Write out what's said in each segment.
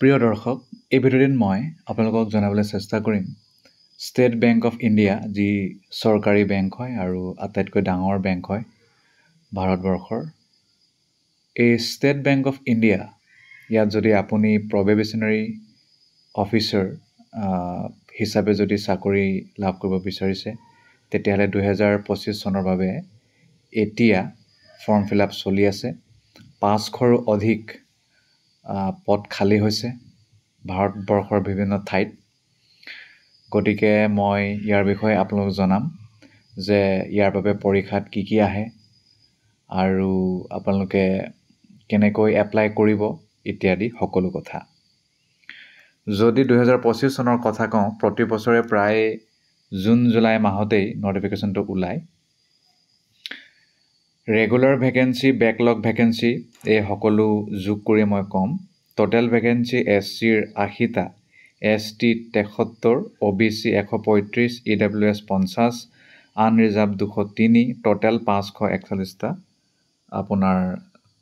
প্ৰিয় দৰ্শক, এই ভিডিঅ'টিত মই আপোনালোকক জনাবলৈ চেষ্টা কৰিম ষ্টেট বেংক অফ ইণ্ডিয়া, যি চৰকাৰী বেংক হয় আৰু আটাইতকৈ ডাঙৰ বেংক হয় ভাৰতবৰ্ষৰ। এই ষ্টেট বেংক অফ ইণ্ডিয়া, ইয়াত যদি আপুনি প্ৰবেবেশ্যনাৰী অফিচাৰ হিচাপে যদি চাকৰি লাভ কৰিব বিচাৰিছে, তেতিয়াহ'লে 2025 চনৰ বাবে এতিয়া ফৰ্ম ফিল আপ চলি আছে। 500ৰো অধিক পদ খালী হৈছে ভাৰতবৰ্ষৰ বিভিন্ন ঠাইত। গতিকে মই ইয়াৰ বিষয়ে আপোনালোকক জনাম যে ইয়াৰ বাবে পৰীক্ষাত কি কি আহে আৰু আপোনালোকে কেনেকৈ এপ্লাই কৰিব ইত্যাদি সকলো কথা। যদি 2025 চনৰ কথা কওঁ, প্ৰতি বছৰে প্ৰায় জুন জুলাই মাহতেই নটিফিকেশ্যনটো ওলায়। ৰেগুলাৰ ভেকেঞ্চি, বেকলগ ভেকেঞ্চি এই সকলো যোগ কৰি মই ক'ম, টোটেল ভেকেঞ্চি SCৰ 80টা, ST 73, OBC 135, EWS 50, unreserved 203, total 541টা আপোনাৰ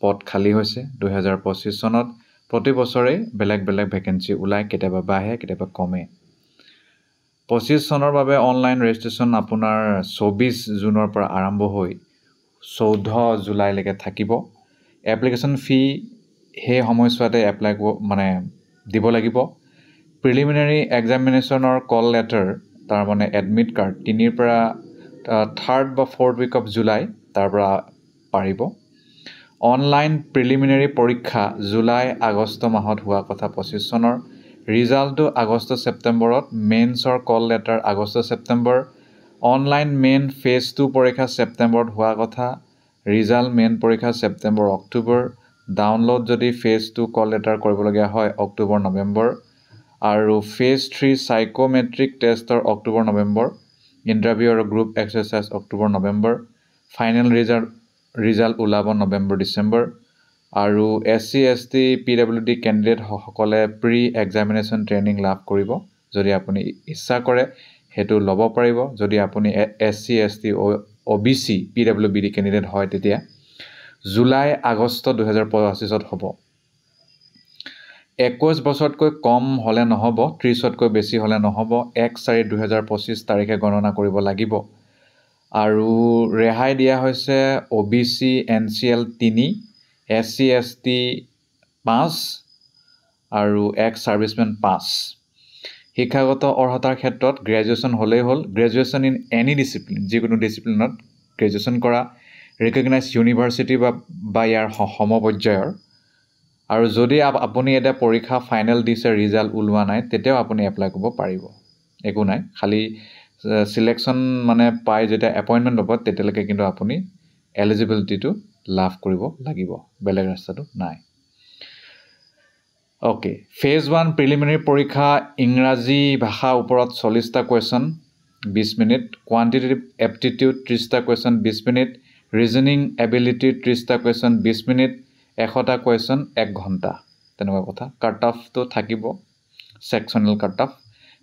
পদ খালী হৈছে 2025 চনত। প্ৰতি বছৰে বেলেগ বেলেগ ভেকেঞ্চি ওলায়, কেতিয়াবা বাঢ়ে কেতিয়াবা কমে। 25 চনৰ বাবে অনলাইন ৰেজিষ্ট্ৰেশ্যন আপোনাৰ 24 জুনৰ পৰা আৰম্ভ হৈ 14 জুলাইলৈকে থাকিব। এপ্লিকেশ্যন ফি সেই সময়ছোৱাতে দিব লাগিব। প্ৰিলিমিনাৰী এক্সামিনেশ্যনৰ কল লেটাৰ, তাৰমানে এডমিট কাৰ্ড 3 পৰা 3rd বা 4th উইক অফ জুলাই তাৰ পৰা পাৰিব। অনলাইন প্ৰিলিমিনাৰী পৰীক্ষা জুলাই আগষ্ট মাহত হোৱা কথা 25 চনৰ। ৰিজাল্টটো আগষ্ট ছেপ্টেম্বৰত, মেইনছৰ call letter August September. Online main phase 2 পৰীক্ষা ছেপ্টেম্বৰত হোৱা কথা, ৰিজাল্ট মেইন পৰীক্ষা ছেপ্টেম্বৰ অক্টোবৰ। ডাউনলোড যদি ফেজ 2 কল লেটাৰ কৰিবলগীয়া হয় অক্টোবৰ নৱেম্বৰ, আৰু ফেজ 3 চাইক'মেট্ৰিক টেষ্টৰ অক্টোবৰ নৱেম্বৰ, ইণ্টাৰভিউ আৰু group exercise October November, final result ওলাব নৱেম্বৰ ডিচেম্বৰ। আৰু SC ST PWD কেণ্ডিডেটসকলে প্ৰি এক্সামিনেশ্যন ট্ৰেইনিং লাভ কৰিব। যদি আপুনি ইচ্ছা কৰে সেইটো ল'ব পাৰিব। যদি আপুনি SC ST OBC PWD candidate হয়, তেতিয়া জুলাই আগষ্ট 2025 হ'ব। 21 বছৰতকৈ কম হ'লে নহ'ব, 30তকৈ বেছি হ'লে নহ'ব। 1/4/2025 তাৰিখে গণনা কৰিব লাগিব। আৰু ৰেহাই দিয়া হৈছে OBC NCL 3, SC ST 5 আৰু এক্স ছাৰ্ভিচমেন 5। শিক্ষাগত অৰ্হতাৰ ক্ষেত্ৰত গ্ৰেজুৱেশ্যন হ'লেই হ'ল। গ্ৰেজুৱেশ্যন ইন এনি ডিচিপ্লিন, যিকোনো ডিচিপ্লিনত গ্ৰেজুৱেশ্যন কৰা, ৰিকগনাইজ ইউনিভাৰ্চিটি বা ইয়াৰ সমপৰ্যায়ৰ। আৰু যদি আপুনি এতিয়া পৰীক্ষা ফাইনেল দিছে, ৰিজাল্ট ওলোৱা নাই, তেতিয়াও আপুনি এপ্লাই কৰিব পাৰিব, একো নাই। খালি চিলেকশ্যন পাই যেতিয়া এপইণ্টমেণ্ট ল'ব, তেতিয়ালৈকে কিন্তু আপুনি এলিজিবিলিটিটো লাভ কৰিব লাগিব, বেলেগ ৰাস্তাটো নাই। অ'কে, ফেজ 1 প্ৰিলিমিনাৰী পৰীক্ষা ইংৰাজী ভাষাৰ ওপৰত 40টা কুৱেশ্যন 20 মিনিট, কোৱান্টিটেটিভ এপ্টিটিউড 30টা কুৱেশ্যন 20 মিনিট, ৰিজনিং এবিলিটি 30টা কুৱেশ্যন 20 মিনিট, 100টা কুৱেশ্যন 1 ঘণ্টা, তেনেকুৱা কথা। কাট অফটো থাকিব, ছেকশ্যনেল কাট অফ।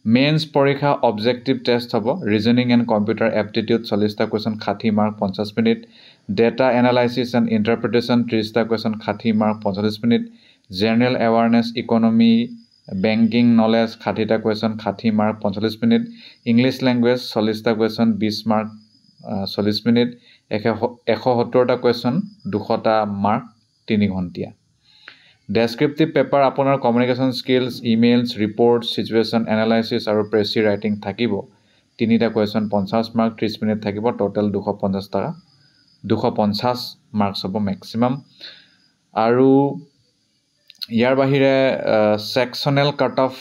মেইনছ পৰীক্ষা অবজেক্টিভ টেষ্ট হ'ব। ৰিজনিং এণ্ড কম্পিউটাৰ এপ্টিটিউড 40টা question 60 mark 50 minute, data analysis and interpretation 30টা question 60 mark 45 minute, general awareness, economy, banking knowledge 60টা question 60 mark 45 minute, English language 40টা question 20 mark 40 minute, 170টা question 200টা mark 3 ঘণ্টীয়া। Descriptive paper আপোনাৰ communication skills, emails, report, situation analysis আৰু precis writing থাকিব। 3টা question 50 mark 30 minute থাকিব। Total 250 marks হ'ব মেক্সিমাম। আৰু ইয়াৰ বাহিৰে ছেকশ্যনেল কাট অফ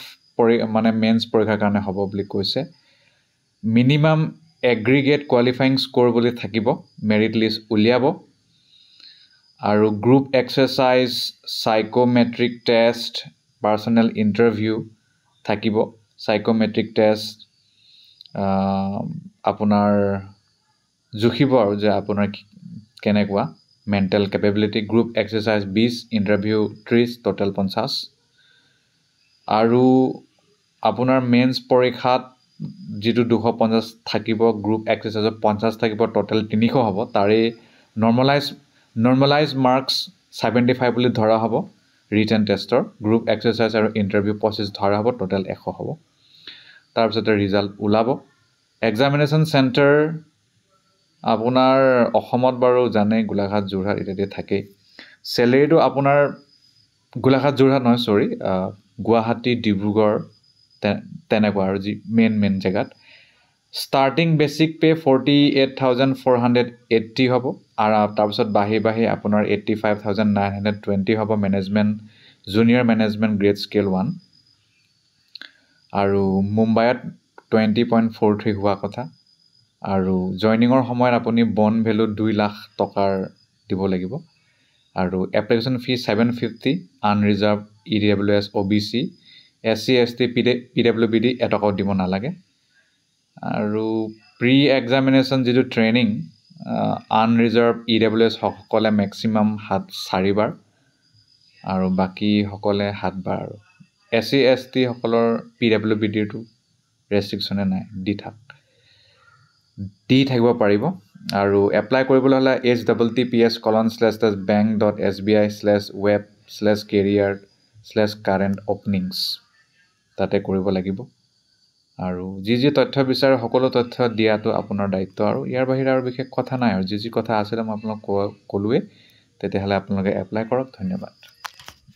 মেইনছ পৰীক্ষাৰ কাৰণে হ'ব বুলি কৈছে। মিনিমাম এগ্ৰিগেট কোৱালিফাইং স্ক'ৰ বুলি থাকিব, মেৰিট লিষ্ট উলিয়াব। আৰু group exercise, psychometric test, personal interview থাকিব। চাইক'মেট্ৰিক টেষ্ট আপোনাৰ জুখিব আৰু যে আপোনাৰ কেনেকুৱা mental capability. Group exercise 20, interview 30, total 50। আৰু আপোনাৰ মেইনছ পৰীক্ষাত যিটো 250 থাকিব, গ্ৰুপ এক্সাৰচাইজত 50 থাকিব, টোটেল 300 হ'ব। তাৰে নৰ্মেলাইজ মাৰ্কছ 75 বুলি ধৰা হ'ব। ৰিটেন টেষ্টৰ গ্ৰুপ এক্সাৰচাইজ আৰু ইণ্টাৰভিউ 25 ধৰা হ'ব টোটেল 100 হ'ব তাৰপিছতে ৰিজাল্ট ওলাব এক্সামিনেশ্যন চেণ্টাৰ আপোনাৰ অসমত বাৰু জানে গোলাঘাট যোৰহাট ইত্যাদি থাকেই চেলেৰিটো আপোনাৰ গোলাঘাট যোৰহাট নহয় সৰি গুৱাহাটী ডিব্ৰুগড় তেনেকুৱা আৰু যি মেইন জেগাত ষ্টাৰ্টিং বেচিক পে 48,480 হ'ব আৰু তাৰপিছত বাঢ়ি আপোনাৰ 85,920 হ'ব management junior management grade scale 1 আৰু মুম্বাইত 20.43 হোৱা কথা আৰু জইনিঙৰ সময়ত আপুনি বন ভেলু 2 লাখ টকাৰ দিব লাগিব আৰু এপ্লিকেশ্যন ফি 750 unreserved EWS OBC SC ST PWBD এটকাও দিব নালাগে আৰু প্ৰি এক্সামিনেশ্যন যিটো ট্ৰেইনিং আনৰিজাৰ্ভ EWS সকলে মেক্সিমাম 4 বাৰ আৰু বাকী সকলে 7 বাৰ আৰু SC ST সকলৰ PWBDটো ৰেষ্ট্ৰিকশ্যনে নাই দি থাকিব পাৰিব আৰু এপ্লাই কৰিবলৈ হ'লে https://bank.sbi/web/career/current-openings তাতে কৰিব লাগিব আৰু যি তথ্য বিচাৰে সকলো তথ্য দিয়াটো আপোনাৰ দায়িত্ব আৰু ইয়াৰ বাহিৰে আৰু বিশেষ কথা নাই আৰু যি কথা আছিলে মই আপোনাক ক'লোৱে তেতিয়াহ'লে আপোনালোকে এপ্লাই কৰক ধন্যবাদ